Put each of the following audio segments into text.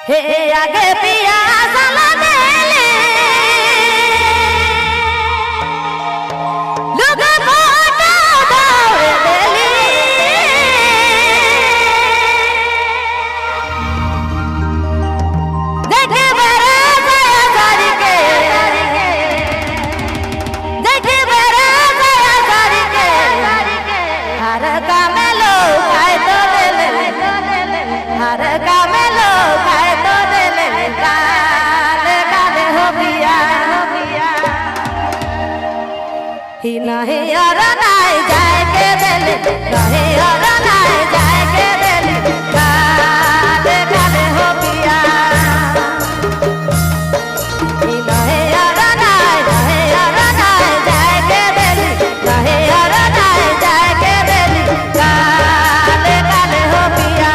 हे आगे पिया साला देले लोग फोटो दावे देली देखे बरा साया सारी के देखे बरा साया सारी के हर काम लोग आए तो देले हर काम लोग आए तो देले काले काले हो पिया ही नहीं और नहीं जाए के देले नहीं और नहीं जाए के देले काले काले हो पिया ही नहीं और नहीं जाए के देले नहीं और नहीं जाए के देले काले काले हो पिया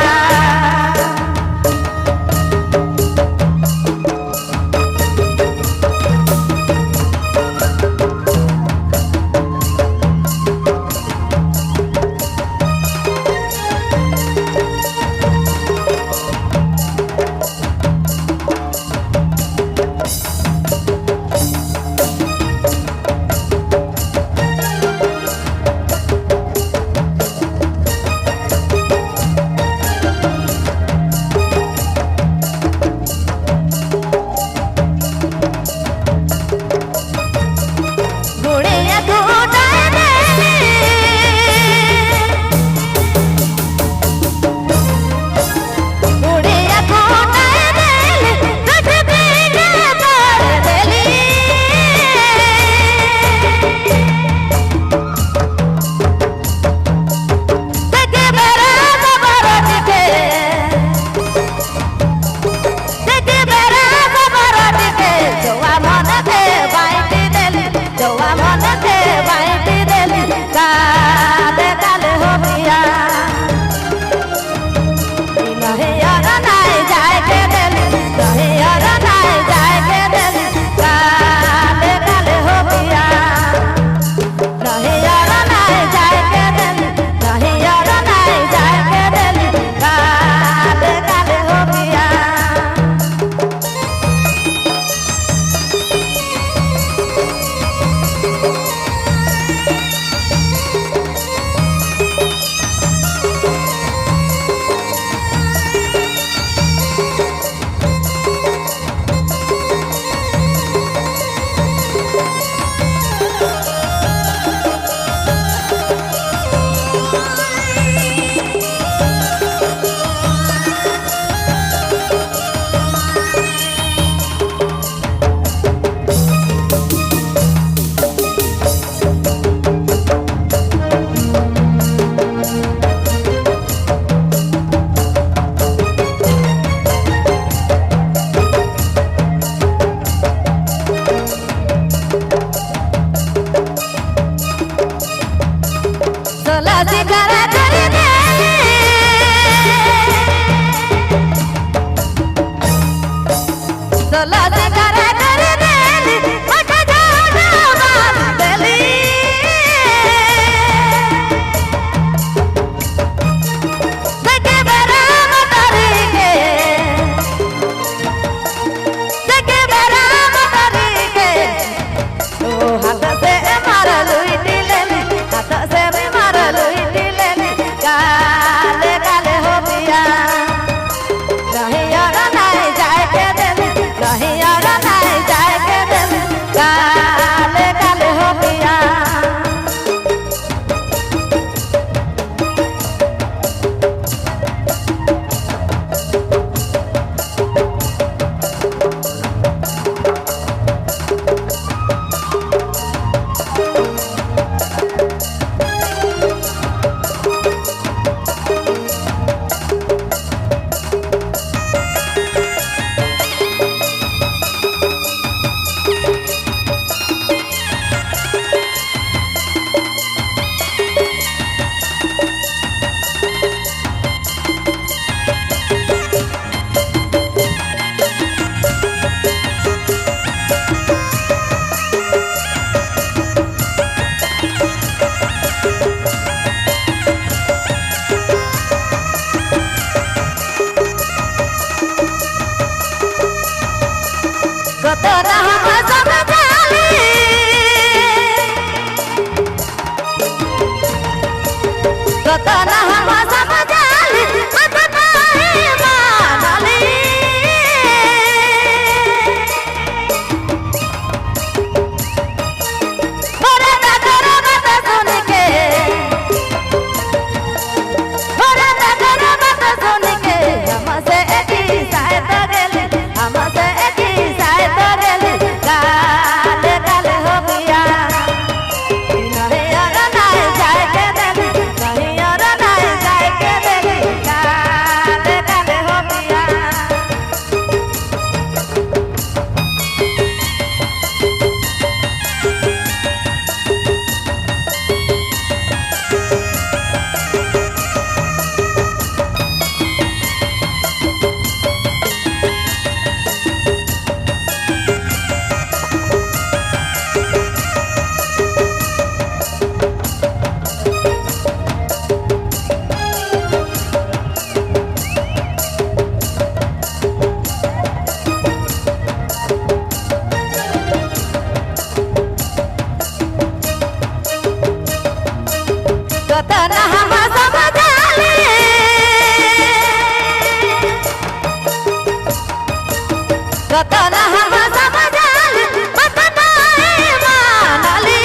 जतना हम समझाली उतना ही मानली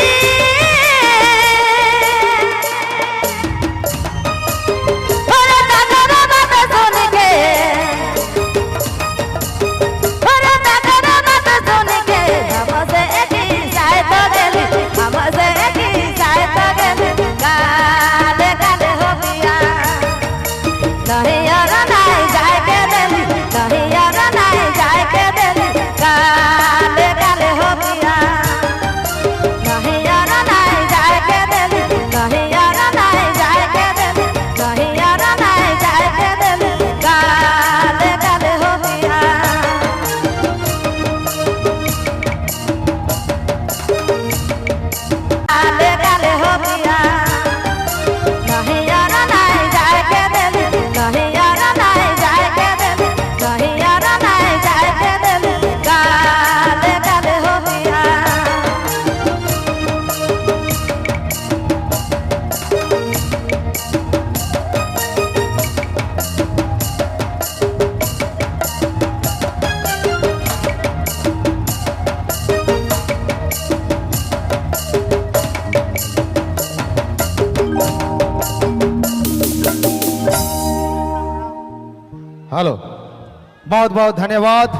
अरे दादा बात सुन के अरे दादा बात सुन के हमसे एक ही साथ गेली हमसे एक ही साथ गेली काले काले हो गया नहीं यार नहीं जाए के देली नहीं यार नहीं जाए के देली काले काले हो गया नहीं यार नहीं जाए के देली नहीं यार नहीं जाए के देली नहीं यार नहीं जाए के देली काले काले हो गया काले काले हो गया नहीं यार नहीं जाए के देली नहीं यार नहीं जाए के देली नहीं यार नहीं जाए के देली काले काले हो गया हेलो बहुत बहुत धन्यवाद।